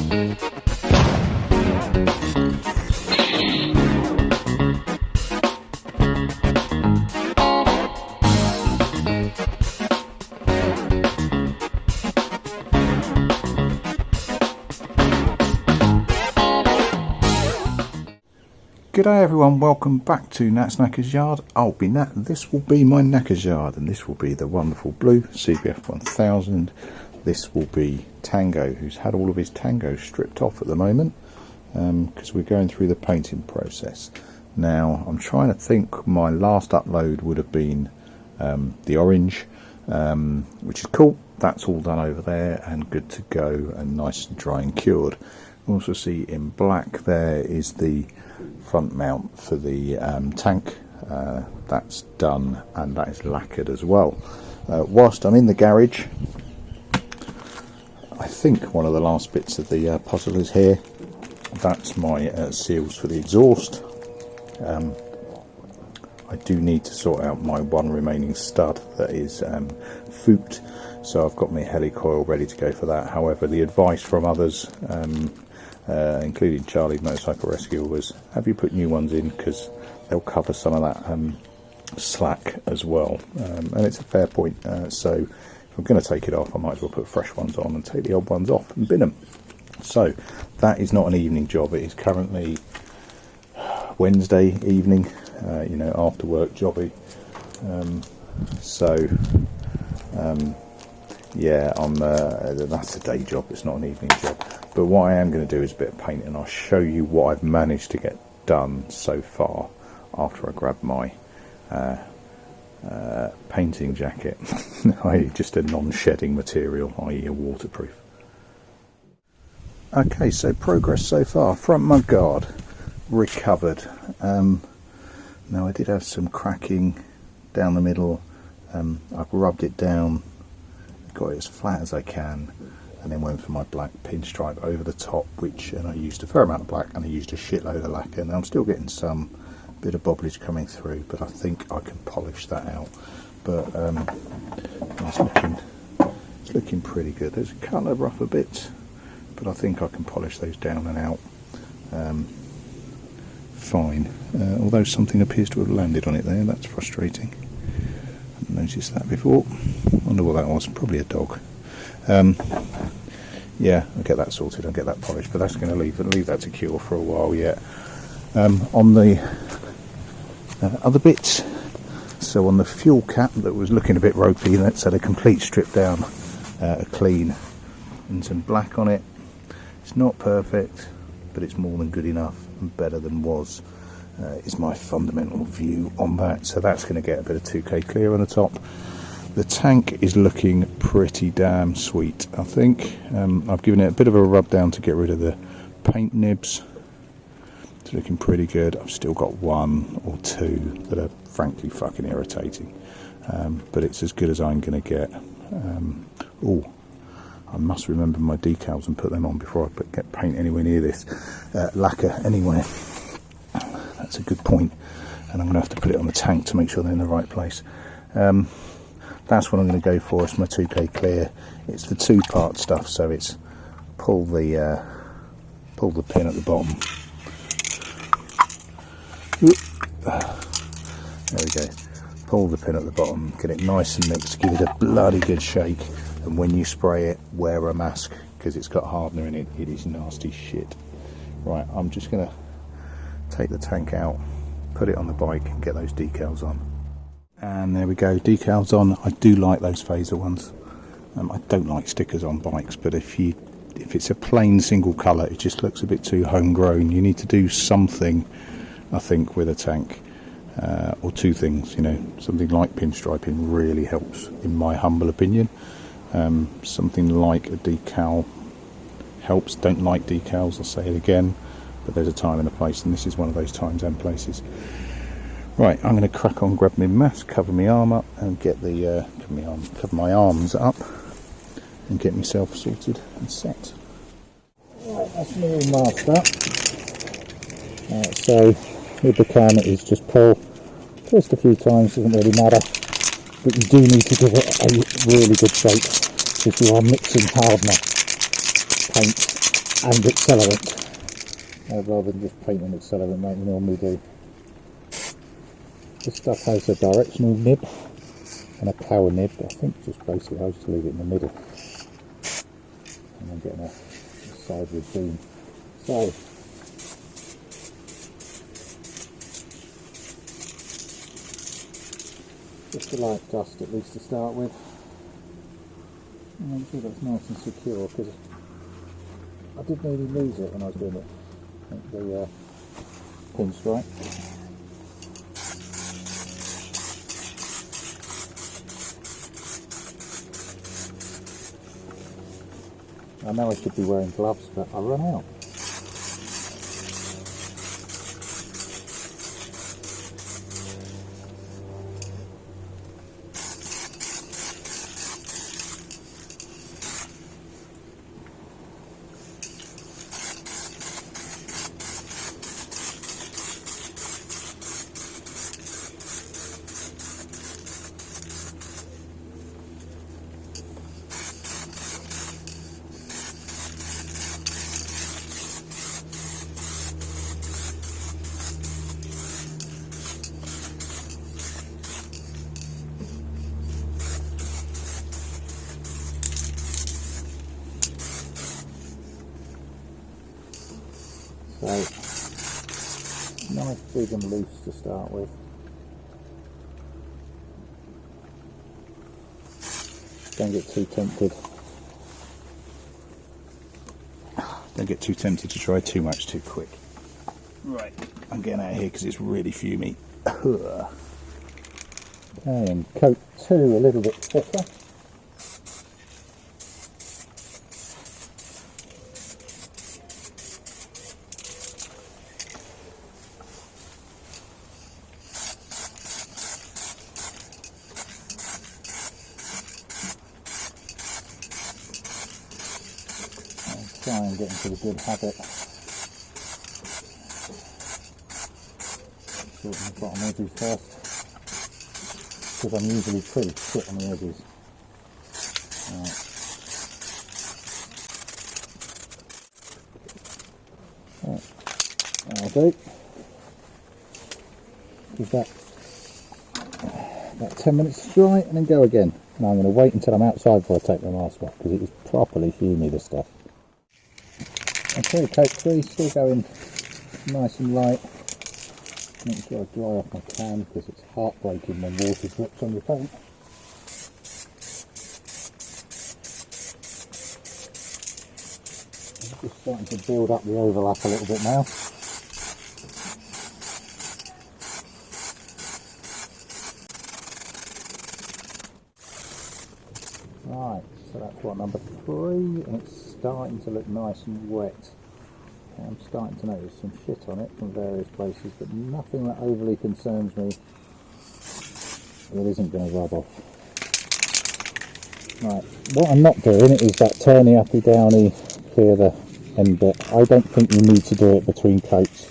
G'day everyone, welcome back to Nat's Knackers Yard. I'll be Nat, and this will be my Knackers Yard, and this will be the wonderful blue CBF 1000. This will be Tango, who's had all of his Tango stripped off at the moment, because we're going through the painting process. Now, I'm trying to think, my last upload would have been the orange, which is cool. That's all done over there and good to go and nice and dry and cured. You also see in black there is the front mount for the tank. That's done and that is lacquered as well. Whilst I'm in the garage, I think one of the last bits of the puzzle is here. That's my seals for the exhaust. I do need to sort out my one remaining stud that is fooped, so I've got my helicoil ready to go for that. However, the advice from others, including Charlie Motorcycle Rescue, was have you put new ones in, because they'll cover some of that slack as well, and it's a fair point. So if I'm going to take it off, I might as well put fresh ones on and take the old ones off and bin them. So that is not an evening job. It is currently Wednesday evening, after work jobby. Yeah, that's a day job, it's not an evening job. But what I am going to do is a bit of painting. I'll show you what I've managed to get done so far after I grab my painting jacket, i.e. just a non-shedding material, i.e. a waterproof. Okay, so progress so far. Front mud guard recovered. Now I did have some cracking down the middle. I've rubbed it down, got it as flat as I can, and then went for my black pinstripe over the top, and I used a fair amount of black and I used a shitload of lacquer. Now I'm still getting some bit of bobblage coming through, but I think I can polish that out. But it's looking pretty good. There's a couple of rougher bits, but I think I can polish those down and out fine. Although something appears to have landed on it there, that's frustrating. Hadn't noticed that before. Wonder what that was. Probably a dog. Yeah, I'll get that sorted, I'll get that polished, but that's going to leave that to cure for a while yet. On the other bits, so on the fuel cap that was looking a bit ropey, that's had a complete strip down, a clean, and some black on it. It's not perfect, but it's more than good enough and better than was, is my fundamental view on that. So that's going to get a bit of 2K clear on the top. The tank is looking pretty damn sweet, I think. I've given it a bit of a rub down to get rid of the paint nibs. It's looking pretty good. I've still got one or two that are frankly fucking irritating, but it's as good as I'm going to get. I must remember my decals and put them on before I get paint anywhere near this lacquer anywhere. That's a good point, and I'm going to have to put it on the tank to make sure they're in the right place. That's what I'm going to go for. It's my 2K clear. It's the two-part stuff, so it's pull the pin at the bottom. There we go. Pull the pin at the bottom, get it nice and mixed, give it a bloody good shake, and when you spray it, wear a mask, because it's got hardener in it. It is nasty shit. Right, I'm just going to take the tank out, put it on the bike, and get those decals on. And there we go, decals on. I do like those Fazer ones. I don't like stickers on bikes, but if it's a plain single colour, it just looks a bit too homegrown. You need to do something, I think, with a tank, or two things. Something like pinstriping really helps, in my humble opinion. Something like a decal helps. Don't like decals, I'll say it again, but there's a time and a place, and this is one of those times and places. Right, I'm going to crack on, grab my mask, cover my arm up, and get the cover my arms up, and get myself sorted and set. Right, that's me all masked up. So with the cam, it is just pull just a few times, doesn't really matter, but you do need to give it a really good shake if you are mixing hardener, paint and accelerant, rather than just paint and accelerant like you normally do. This stuff has a directional nib and a power nib, but I think just basically I'll just leave it in the middle. And I'm getting a sideward beam. So, just a light dust at least to start with. And make sure that's nice and secure, because I did nearly lose it when I was doing it. I think the pinstripe. I know I should be wearing gloves, but I run out. So, nice, big and loose to start with. Don't get too tempted. Don't get too tempted to try too much too quick. Right, I'm getting out of here because it's really fumey. Okay, and coat 2 a little bit thicker. Try and get into the good habit. Shorten the bottom edges first, because I'm usually pretty shit on the edges. Right. That'll do. Give that about 10 minutes to dry and then go again. Now I'm going to wait until I'm outside before I take the mask off, because it is properly fumy, this stuff. Okay, coat 3 still going nice and light. Make sure I dry off my can, because it's heartbreaking when water drips on your paint. I'm just starting to build up the overlap a little bit now. Right, so that's what, number 3, and it's starting to look nice and wet. I'm starting to notice some shit on it from various places, but nothing that overly concerns me that isn't going to rub off. Right, what I'm not doing is that turny uppy downy clear the end bit. I don't think you need to do it between coats.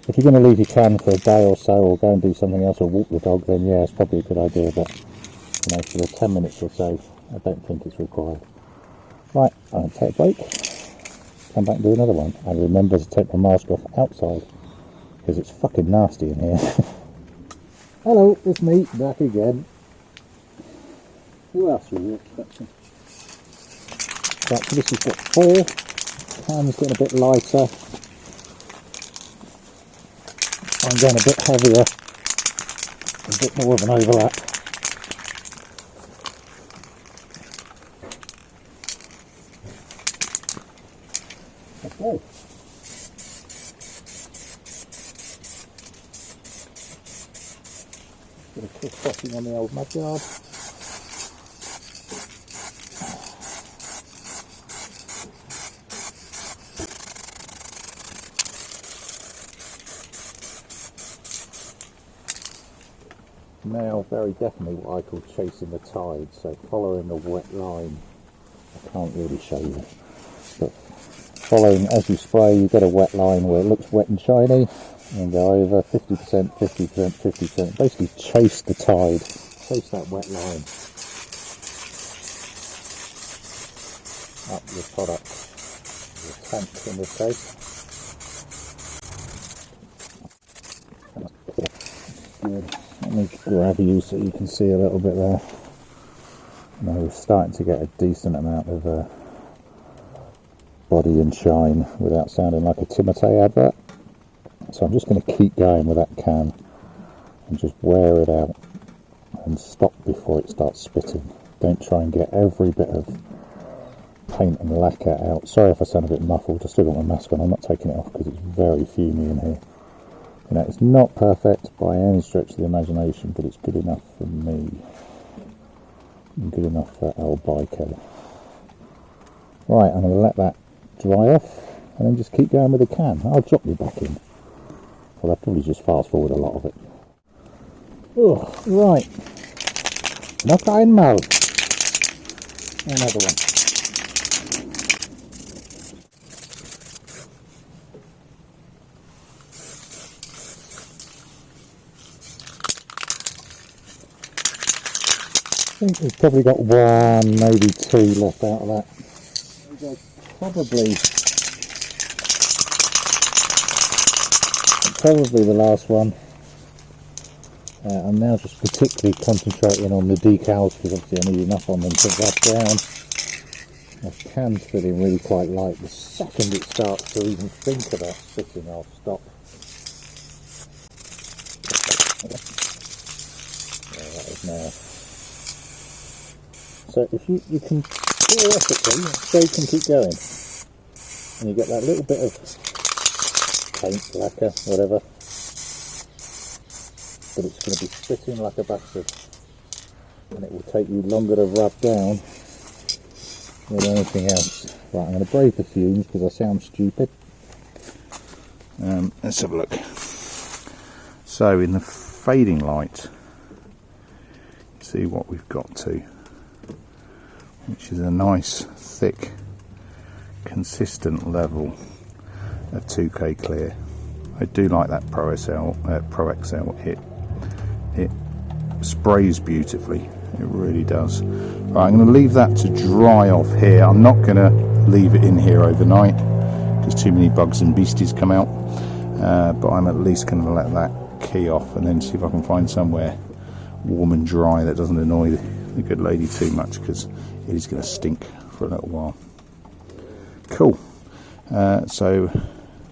If you're going to leave your can for a day or so, or go and do something else, or walk the dog, then yeah, it's probably a good idea, but you know, for the 10 minutes or so, I don't think it's required. Right, I'm going to take a break, come back and do another one, and remember to take my mask off outside, because it's fucking nasty in here. Hello, it's me, back again. Who else were you expecting? Right, so this has got 4, can's getting a bit lighter, I'm going a bit heavier, a bit more of an overlap. Okay. Bit of crisscrossing on the old mudguard. Now, very definitely what I call chasing the tide, so following the wet line. I can't really show you, but following as you spray, you get a wet line where it looks wet and shiny, and go over 50%, 50%, 50%. Basically chase the tide, chase that wet line up your product. a tank in this case. Good. Let me grab you so you can see a little bit there. Now we're starting to get a decent amount of body and shine without sounding like a Timotei advert. So I'm just going to keep going with that can and just wear it out and stop before it starts spitting. Don't try and get every bit of paint and lacquer out. Sorry if I sound a bit muffled, I've still got my mask on. I'm not taking it off because it's very fumy in here. You know, it's not perfect by any stretch of the imagination, but it's good enough for me. And good enough for El Bico. Right, I'm going to let that dry off and then just keep going with the can. I'll drop you back in. Well, I'll probably just fast forward a lot of it. Oh, right. Noch einmal. Another one. I think we've probably got one, maybe two left out of that. Probably the last one. I'm now just particularly concentrating on the decals because obviously I need enough on them to rub down. My can's feeling really quite light. The second it starts to even think about spitting, I'll stop. There that is now. So if you can theoretically, they can keep going, and you get that little bit of paint, lacquer, whatever, but it's going to be spitting like a bastard, and it will take you longer to rub down than anything else. Right, I'm going to brave the fumes because I sound stupid. Let's have a look. So in the fading light, see what we've got to, which is a nice, thick, consistent level of 2K clear. I do like that Pro XL. It sprays beautifully. It really does. Right, I'm going to leave that to dry off here. I'm not going to leave it in here overnight because too many bugs and beasties come out. But I'm at least going to let that key off and then see if I can find somewhere warm and dry that doesn't annoy the good lady too much, because it is going to stink for a little while. Cool. So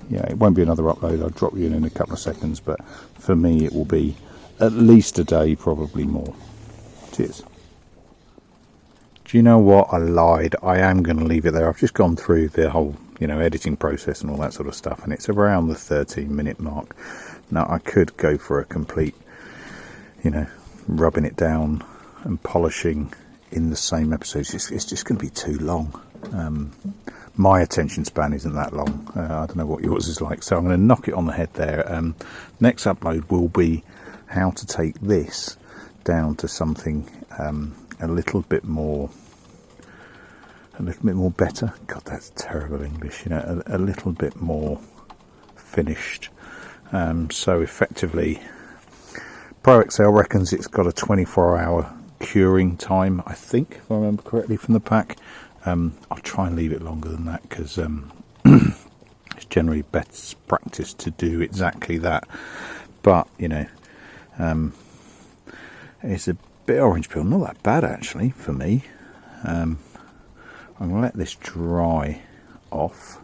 yeah, it won't be another upload. I'll drop you in a couple of seconds, but for me it will be at least a day, probably more. Cheers. Do you know what? I lied. I am going to leave it there. I've just gone through the whole, editing process and all that sort of stuff, and it's around the 13-minute mark. Now I could go for a complete, rubbing it down and polishing in the same episode. It's just going to be too long. My attention span isn't that long. I don't know what yours is like, so I'm going to knock it on the head there. Next upload will be how to take this down to something a little bit more better. God, that's terrible English. A little bit more finished. So effectively, Pro XL reckons it's got a 24-hour curing time, I think, if I remember correctly from the pack. I'll try and leave it longer than that because it's generally best practice to do exactly that. But it's a bit orange peel, not that bad actually for me. I'm going to let this dry off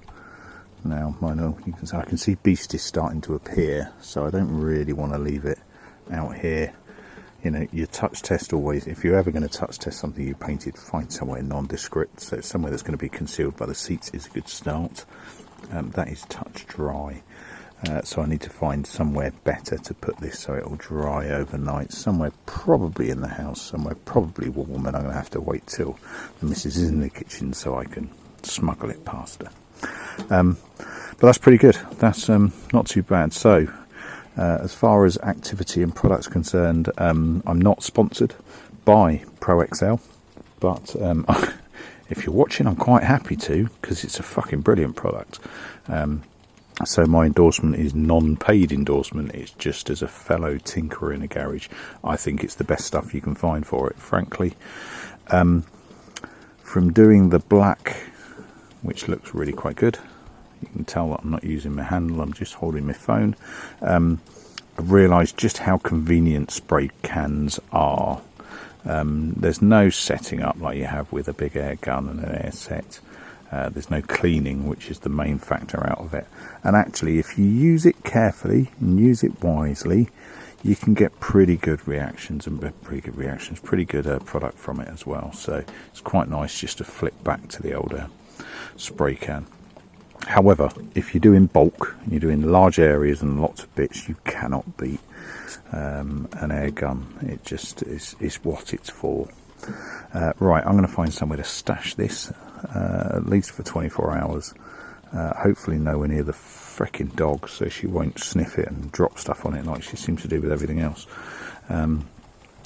now. I can see beasties starting to appear, so I don't really want to leave it out here. Your touch test always, if you're ever going to touch test something you painted, find somewhere nondescript, so somewhere that's going to be concealed by the seats is a good start. That is touch dry, so I need to find somewhere better to put this so it will dry overnight, somewhere probably in the house, somewhere probably warm, and I'm going to have to wait till the missus is in the kitchen so I can smuggle it past her. But that's pretty good. That's not too bad. So as far as activity and products concerned, I'm not sponsored by Pro XL, but if you're watching, I'm quite happy to, because it's a fucking brilliant product. So my endorsement is non-paid endorsement. It's just as a fellow tinkerer in a garage. I think it's the best stuff you can find for it, frankly. From doing the black which looks really quite good. You can tell that I'm not using my handle, I'm just holding my phone. I've realised just how convenient spray cans are. There's no setting up like you have with a big air gun and an air set. There's no cleaning, which is the main factor out of it. And actually, if you use it carefully and use it wisely, you can get pretty good reactions pretty good product from it as well. So it's quite nice just to flip back to the older spray can. However, if you're doing bulk, you're doing large areas and lots of bits, you cannot beat an air gun. It just is what it's for. Right, I'm going to find somewhere to stash this, at least for 24 hours. Hopefully nowhere near the frickin' dog, so she won't sniff it and drop stuff on it like she seems to do with everything else. And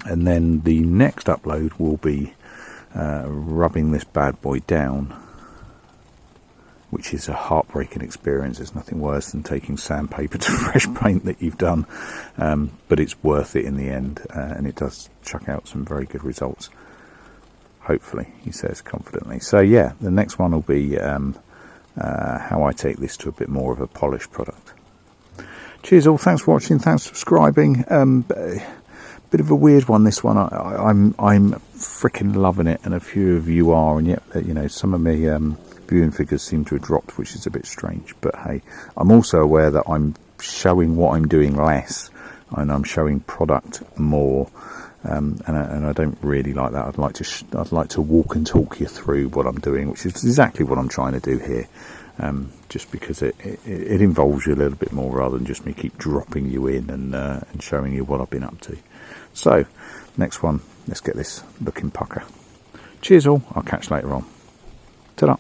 then the next upload will be rubbing this bad boy down, which is a heartbreaking experience. There's nothing worse than taking sandpaper to fresh paint that you've done, but it's worth it in the end, and it does chuck out some very good results. Hopefully, he says confidently. So yeah, the next one will be how I take this to a bit more of a polished product. Cheers all, thanks for watching, thanks for subscribing. Bit of a weird one, this one. I'm freaking loving it, and a few of you are, and yet some of me viewing figures seem to have dropped, which is a bit strange. But hey, I'm also aware that I'm showing what I'm doing less, and I'm showing product more, and I don't really like that. I'd like to walk and talk you through what I'm doing, which is exactly what I'm trying to do here. Just because it involves you a little bit more rather than just me keep dropping you in and showing you what I've been up to. So, next one, let's get this looking pucker. Cheers all, I'll catch you later on. Ta-da.